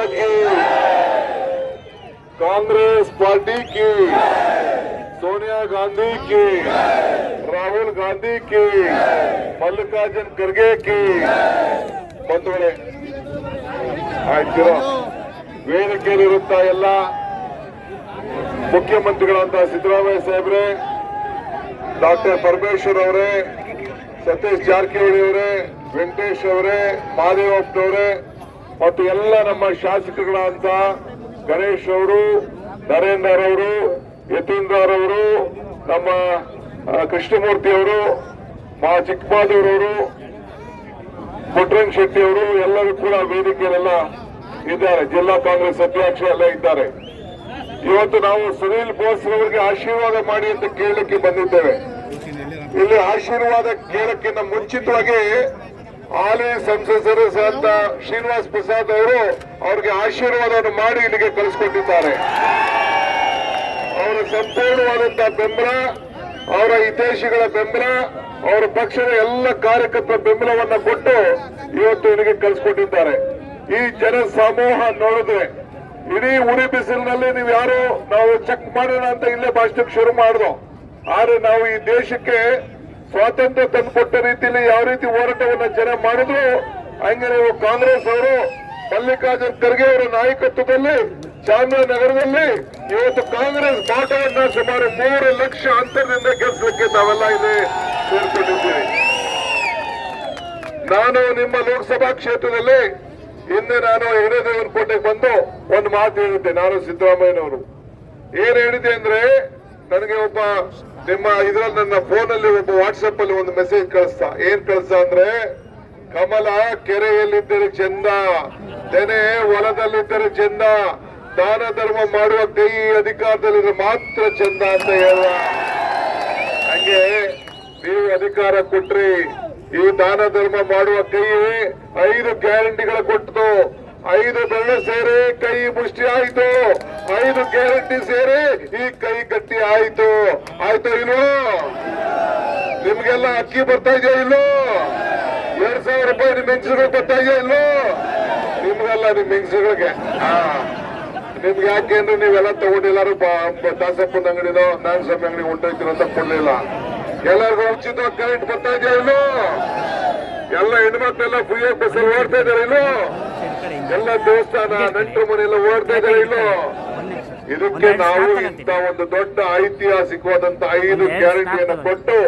की, कांग्रेस पार्टी की, सोनिया गांधी की, राहुल गांधी की, मल्लिकार्जुन खड़गे की ಬಂಧುಗಳೇ ಆಯ್ತು ವೇದಿಕೆಯಲ್ಲಿರುತ್ತಾ ಎಲ್ಲ ಮುಖ್ಯಮಂತ್ರಿಗಳಂತ ಸಿದ್ದರಾಮಯ್ಯ ಸಾಹೇಬ್ರೆ, ಡಾಕ್ಟರ್ ಪರಮೇಶ್ವರ್ ಅವರೇ, ಸತೀಶ್ ಜಾರಕಿಹೊಳಿ ಅವರೇ, ವೆಂಕಟೇಶ್ ಅವರೇ, ಮಹದೇವಪ್ಪನವರೇ ಮತ್ತು ಎಲ್ಲ ನಮ್ಮ ಶಾಸಕರುಗಳಂತ ಗಣೇಶ್ ಅವರು, ನರೇಂದರ್ ಅವರು, ಯತೀಂದ್ರ ಅವರು, ನಮ್ಮ ಕೃಷ್ಣಮೂರ್ತಿ ಅವರು, ಚಿಕ್ಕಬಾದೂರ್ ಅವರು, ಪುಟ್ಟರಂಗ ಶೆಟ್ಟಿ ಅವರು ಎಲ್ಲರೂ ಕೂಡ ವೇದಿಕೆಯಲ್ಲೆಲ್ಲ ಇದ್ದಾರೆ. ಜಿಲ್ಲಾ ಕಾಂಗ್ರೆಸ್ ಅಧ್ಯಕ್ಷ ಎಲ್ಲ ಇದ್ದಾರೆ. ಇವತ್ತು ನಾವು ಸುನೀಲ್ ಬೋಸ್ ಅವರಿಗೆ ಆಶೀರ್ವಾದ ಮಾಡಿ ಅಂತ ಕೇಳಲಿಕ್ಕೆ ಬಂದಿದ್ದೇವೆ. ಇಲ್ಲಿ ಆಶೀರ್ವಾದ ಕೇಳಕ್ಕಿಂತ ಮುಂಚಿತವಾಗಿ ಹಾಲಿ ಸಂಸದರು ಅಂತ ಶ್ರೀನಿವಾಸ್ ಪ್ರಸಾದ್ ಅವರು ಅವ್ರಿಗೆ ಆಶೀರ್ವಾದವನ್ನು ಮಾಡಿ ಇಲ್ಲಿಗೆ ಕಳಿಸಿಕೊಟ್ಟಿದ್ದಾರೆ. ಅವರ ಸಂಪೂರ್ಣವಾದಂತಹ ಬೆಂಬಲ, ಅವರ ಹಿತೈಷಿಗಳ ಬೆಂಬಲ, ಅವರ ಪಕ್ಷದ ಎಲ್ಲ ಕಾರ್ಯಕರ್ತರ ಬೆಂಬಲವನ್ನ ಕೊಟ್ಟು ಇವತ್ತು ಇಲ್ಲಿಗೆ ಕಳಿಸಿಕೊಟ್ಟಿದ್ದಾರೆ. ಈ ಜನ ಸಮೂಹ ನೋಡಿದ್ರೆ ಇಡೀ ಉರಿ ಬಿಸಿಲಿನಲ್ಲಿ ನೀವು ಯಾರು ನಾವು ಚೆಕ್ ಮಾಡೋಣ ಅಂತ ಇಲ್ಲೇ ಭಾಷಣಕ್ಕೆ ಶುರು ಮಾಡಿದ್ವು. ಆದ್ರೆ ನಾವು ಈ ದೇಶಕ್ಕೆ ಸ್ವಾತಂತ್ರ್ಯ ತಂದುಕೊಟ್ಟ ರೀತಿಯಲ್ಲಿ ಯಾವ ರೀತಿ ಹೋರಾಟವನ್ನ ಜನ ಮಾಡಿದ್ರು, ಹಂಗೆ ನೀವು ಕಾಂಗ್ರೆಸ್ ಅವರು ಮಲ್ಲಿಕಾರ್ಜುನ್ ಖರ್ಗೆ ಅವರ ನಾಯಕತ್ವದಲ್ಲಿ ಚಾಮರಾಜನಗರದಲ್ಲಿ ಇವತ್ತು ಕಾಂಗ್ರೆಸ್ ಬಾಟವನ್ನ ಸುಮಾರು 3 ಲಕ್ಷ ಅಂತರದಿಂದ ಗೆಲ್ಲಿಸಲಿಕ್ಕೆ ನಾವೆಲ್ಲ ಇಲ್ಲಿ ಸೇರ್ಕೊಂಡಿದ್ದೀವಿ. ನಾನು ನಿಮ್ಮ ಲೋಕಸಭಾ ಕ್ಷೇತ್ರದಲ್ಲಿ ಹಿಂದೆ ನಾನು ಹಿರೇದೇವನಕೋಟೆಗೆ ಬಂದು ಒಂದು ಮಾತು ಹೇಳಿದ್ದೆ. ನಾನು ಸಿದ್ದರಾಮಯ್ಯನವರು ಏನ್ ಹೇಳಿದೆ ಅಂದ್ರೆ, ನನಗೆ ಒಬ್ಬ ನಿಮ್ಮ ಇದ್ರಲ್ಲಿ ನನ್ನ ಫೋನಲ್ಲಿ ಒಬ್ಬ ವಾಟ್ಸಪ್ ಅಲ್ಲಿ ಒಂದು ಮೆಸೇಜ್ ಕಳಿಸ್ತಾ. ಏನ್ ಕಳಿಸ್ತಾ ಅಂದ್ರೆ, ಕಮಲ ಕೆರೆಯಲ್ಲಿದ್ದರೆ ಚಂದ, ತೆನೆ ಹೊಲದಲ್ಲಿದ್ದರೆ ಚಂದ, ದಾನ ಧರ್ಮ ಮಾಡುವ ಕೈ ಅಧಿಕಾರದಲ್ಲಿದ್ರೆ ಮಾತ್ರ ಚಂದ ಅಂತ ಹೇಳುವ. ಹಂಗೆ ನೀವು ಅಧಿಕಾರ ಕೊಟ್ರಿ, ಈ ದಾನ ಧರ್ಮ ಮಾಡುವ ಕೈ 5 ಗ್ಯಾರಂಟಿಗಳ ಕೊಟ್ಟು 5 ಬೆರಳು ಸೇರಿ ಕೈ ಮುಷ್ಟಿ ಆಯ್ತು, 5 ಗ್ಯಾರಂಟಿ ಸೇರಿ ಈ ಕೈ ಗಟ್ಟಿ ಆಯ್ತು. ಆಯ್ತು ಇಲ್ವೋ? ನಿಮ್ಗೆಲ್ಲ ಅಕ್ಕಿ ಬರ್ತಾ ಇದೆಯಾ ಇಲ್ಲೋ? 2,000 ರೂಪಾಯಿ ನಿಮ್ ಹೆಂಗಸರಿಗೆ ಬರ್ತಾ ಇದೆಯಾ ಇಲ್ಲೋ? ನಿಮ್ಗೆಲ್ಲ ನಿಮ್ ಹೆಂಗಸಗಳಿಗೆ ನಿಮ್ಗೆ ಯಾಕೆಂದ್ರೆ ನೀವೆಲ್ಲ ತಗೊಂಡಿಲ್ಲಾರು ದಾಸಪ್ಪನ ಅಂಗಡಿನೋ ನಾರಾಯಣ ಸ್ವಾಮಿ ಅಂಗಡಿ ಹೊಂಟೋಯ್ತಿರೋ ಅಂತ ಕೊಡ್ಲಿಲ್ಲ. ಎಲ್ಲರಿಗೂ ಉಚಿತ ಕರೆಂಟ್ ಬರ್ತಾ ಇದೆಯಾ ಇಲ್ಲೋ? ಎಲ್ಲ ಹೆಣ್ಮಕ್ಳೆಲ್ಲ ಫ್ರೀ ಬಸ್ಸಲ್ಲಿ ಓಡ್ತಾ ಇದಾರೆ ಇಲ್ಲೋ? ಎಲ್ಲ ದೇವಸ್ಥಾನ ನೆಂಟರು ಮನೆಯೆಲ್ಲ ಓಡ್ತಾ ಇದಾರೆ ಇಲ್ಲೋ? ಇದಕ್ಕೆ ನಾವು ಇಂತ ಒಂದು ದೊಡ್ಡ ಐತಿಹಾಸಿಕವಾದಂತ 5 ಗ್ಯಾರಂಟಿಯನ್ನು ಕೊಟ್ಟು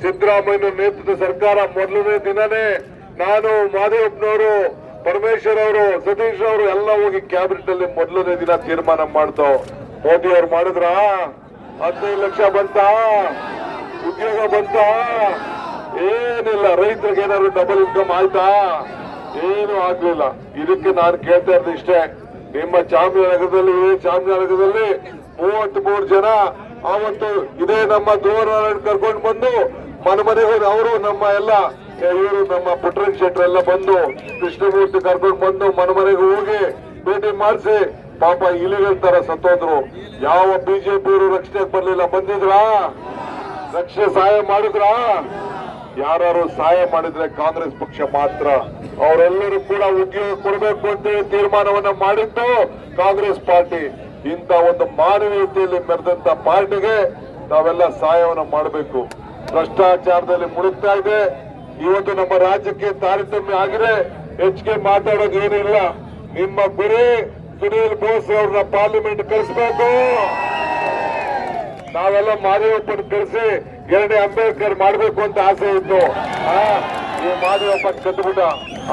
ಸಿದ್ದರಾಮಯ್ಯ ನೇತೃತ್ವದ ಸರ್ಕಾರ ಮೊದಲನೇ ದಿನನೇ ನಾನು, ಮಹದೇವಪ್ಪನವರು, ಪರಮೇಶ್ವರ್ ಅವರು, ಸತೀಶ್ ಅವರು ಎಲ್ಲ ಹೋಗಿ ಕ್ಯಾಬಿನೆಟ್ ಅಲ್ಲಿ ಮೊದಲನೇ ದಿನ ತೀರ್ಮಾನ ಮಾಡ್ತು. ಮೋದಿ ಅವ್ರು ಮಾಡಿದ್ರ 15 ಲಕ್ಷ ಬಂತ, ಉದ್ಯೋಗ ಬಂತ, ಏನಿಲ್ಲ. ರೈತರಿಗೆ ಏನಾದ್ರು ಡಬಲ್ ಇನ್ಕಮ್ ಆಯ್ತಾ? ಏನು ಆಗ್ಲಿಲ್ಲ. ಇದಕ್ಕೆ ನಾನು ಕೇಳ್ತಾ ಇರೋದು ಇಷ್ಟೇ, ನಿಮ್ಮ ಚಾಮರಾಜನಗರದಲ್ಲಿ 33 ಜನ ಅವತ್ತು ಇದೇ ನಮ್ಮ ಧ್ರುವನಾರಾಯಣ ಕರ್ಕೊಂಡು ಬಂದು ಮನೆಗೆ ಹೋಗಿ ಅವರು ನಮ್ಮ ಎಲ್ಲ ಇವರು ನಮ್ಮ ಪುಟ್ಟರಂಗ ಶೆಟ್ಟಿ ಎಲ್ಲ ಬಂದು ಕೃಷ್ಣಮೂರ್ತಿ ಕರ್ಕೊಂಡು ಬಂದು ಮನೆಗೆ ಹೋಗಿ ಭೇಟಿ ಮಾಡಿಸಿ ಪಾಪ ಇಲಿಗಳ ತರ ಸತ್ತೋದ್ರು. ಯಾವ ಬಿಜೆಪಿಯವರು ರಕ್ಷಣೆಗೆ ಬರ್ಲಿಲ್ಲ. ಬಂದಿದ್ರಾ? ರಕ್ಷಣೆ ಸಹಾಯ ಮಾಡಿದ್ರಾ? ಯಾರು ಸಹಾಯ ಮಾಡಿದ್ರೆ ಕಾಂಗ್ರೆಸ್ ಪಕ್ಷ ಮಾತ್ರ. ಅವರೆಲ್ಲರೂ ಕೂಡ ಉದ್ಯೋಗ ಕೊಡಬೇಕು ಅಂತ ತೀರ್ಮಾನವನ್ನ ಮಾಡಿದ್ದು ಕಾಂಗ್ರೆಸ್ ಪಾರ್ಟಿ. ಇಂತ ಒಂದು ಮಾನವೀಯತೆಯಲ್ಲಿ ಮೆರೆದಂತ ಪಾರ್ಟಿಗೆ ನಾವೆಲ್ಲ ಸಹಾಯವನ್ನು ಮಾಡಬೇಕು. ಭ್ರಷ್ಟಾಚಾರದಲ್ಲಿ ಮುಳುಗ್ತಾ ಇದೆ. ಇವತ್ತು ನಮ್ಮ ರಾಜ್ಯಕ್ಕೆ ತಾರತಮ್ಯ ಆಗಿದೆ. ಹೆಚ್ಚಿಗೆ ಮಾತಾಡೋದು ಏನಿಲ್ಲ. ನಿಮ್ಮ ಗುರಿ ಸುನೀಲ್ ಬೋಸ್ ಅವ್ರನ್ನ ಪಾರ್ಲಿಮೆಂಟ್ ಕಳಿಸ್ಬೇಕು. ನಾವೆಲ್ಲ ಮಾದೇವಪ್ಪನ ಕಳಿಸಿ 2ನೇ ಅಂಬೇಡ್ಕರ್ ಮಾಡ್ಬೇಕು ಅಂತ ಆಸೆ ಇತ್ತು. ಈ ಮಾದೇವಪ್ಪ ಕದ್ದುಬಿಟ್ಟ.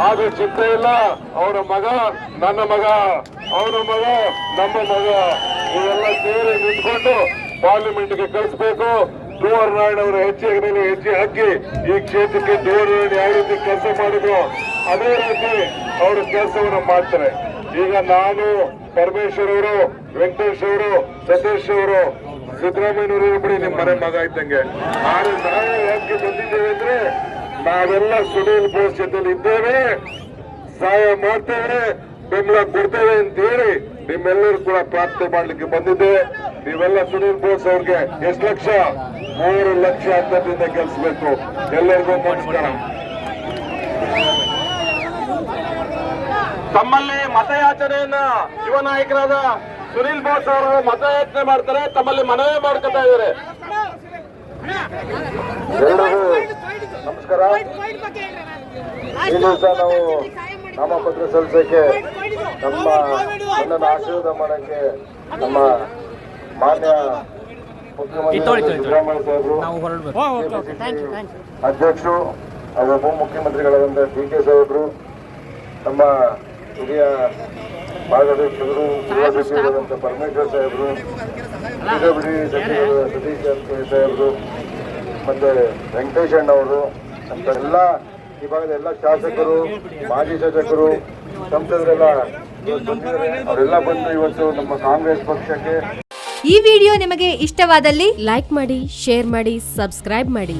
ಆದ್ರೂ ಚಿಂತೆ ಇಲ್ಲ. ಅವರ ಮಗ ನನ್ನ ಮಗ, ಅವನ ಮಗ ನಮ್ಮ ಮಗ, ಇವೆಲ್ಲ ಸೇರಿ ನಿಂತ್ಕೊಂಡು ಪಾರ್ಲಿಮೆಂಟ್ಗೆ ಕಳಿಸ್ಬೇಕು. ಧ್ರುವನಾರಾಯಣ ಅವರ ಹೆಜ್ಜೆ ಹಾಕಿ ಈ ಕ್ಷೇತ್ರಕ್ಕೆ ಧ್ರುವನಾರಾಯಣ ಯಾವ ರೀತಿ ಕೆಲಸ ಮಾಡಿದ್ರು ಅದೇ ರೀತಿ ಅವರು ಕೆಲಸವನ್ನು ಮಾಡ್ತಾರೆ. ಈಗ ನಾನು, ಪರಮೇಶ್ವರ್ ಅವರು, ವೆಂಕಟೇಶ್ ಅವರು, ಸತೀಶ್ ಅವರು, ಸಿದ್ದರಾಮಯ್ಯನವರು ಬಿಡಿ ನಿಮ್ಮ ಮನೆ ಮಗ ಇದ್ದಂಗೆ. ಆದ್ರೆ ನಾವು ಯಾಕೆ ಬಂದಿದ್ದೇವೆ ಅಂದ್ರೆ, ನಾವೆಲ್ಲ ಸುನೀಲ್ ಬೋಸ್ ಜೊತೆಲಿ ಇದ್ದೇವೆ, ಸಹಾಯ ಮಾಡ್ತೇವೆ, ಬೆಂಬಲ ಕೊಡ್ತೇವೆ ಅಂತ ಹೇಳಿ ನಿಮ್ಮೆಲ್ಲರೂ ಕೂಡ ಪ್ರಾರ್ಥನೆ ಮಾಡ್ಲಿಕ್ಕೆ ಬಂದಿದ್ದೆ. ನೀವೆಲ್ಲ ಸುನೀಲ್ ಬೋಸ್ ಅವ್ರಿಗೆ ಎಷ್ಟು ಲಕ್ಷ? 3 ಲಕ್ಷ ಅಂತದಿಂದ ಗೆಲ್ಸ್ಬೇಕು. ಎಲ್ಲರಿಗೂ ನಮಸ್ಕಾರ. ತಮ್ಮಲ್ಲಿ ಮತಯಾಚನೆಯನ್ನ ಯುವ ನಾಯಕರಾದ ಸುನಿಲ್ ಬೋಸ್ ಅವರು ಮತಯಾಚನೆ ಮಾಡ್ತಾರೆ. ತಮ್ಮಲ್ಲಿ ಮನವಿ ಮಾಡ್ಕೊತಾ ಇದ್ದಾರೆ. ಎಲ್ಲರಿಗೂ ನಮಸ್ಕಾರ. ಈ ದಿವಸ ನಾವು ನಾಮಪತ್ರ ಸಲ್ಲಿಸಕ್ಕೆ ನನ್ನನ್ನು ಆಶೀರ್ವಾದ ಮಾಡಕ್ಕೆ ನಮ್ಮ ಮಾನ್ಯ ಮುಖ್ಯಮಂತ್ರಿ ಸಿದ್ದರಾಮಯ್ಯ ಸಾಹೇಬರು, ಅಧ್ಯಕ್ಷರು ಹಾಗೂ ಉಪಮುಖ್ಯಮಂತ್ರಿಗಳಾದಂಥ DK ಸಾಹೇಬರು, ನಮ್ಮ ಹಿರಿಯ ಮಾರ್ಗದರ್ಶಕರು ಗೃಹ ಸಚಿವರಾದಂಥ ಪರಮೇಶ್ವರ್ ಸಾಹೇಬರು, PWD ಸಚಿವರು ಸತೀಶ್ ಜಾರಕಿಹೊಳಿ ಸಾಹೇಬರು, ಮತ್ತೆ ವೆಂಕಟೇಶ್ ಅಣ್ಣವರು, ನಮ್ಮ ಎಲ್ಲ ಈ ಭಾಗದ ಎಲ್ಲ ಶಾಸಕರು, ಮಾಜಿ ಶಾಸಕರು, ಸಂಸದರೆಲ್ಲ ಬಂದಿದ್ದಾರೆ. ಅವರೆಲ್ಲ ಬಂದು ಇವತ್ತು ನಮ್ಮ ಕಾಂಗ್ರೆಸ್ ಪಕ್ಷಕ್ಕೆ. ಈ ವಿಡಿಯೋ ನಿಮಗೆ ಇಷ್ಟವಾದಲ್ಲಿ ಲೈಕ್ ಮಾಡಿ, ಶೇರ್ ಮಾಡಿ, ಸಬ್ಸ್ಕ್ರೈಬ್ ಮಾಡಿ.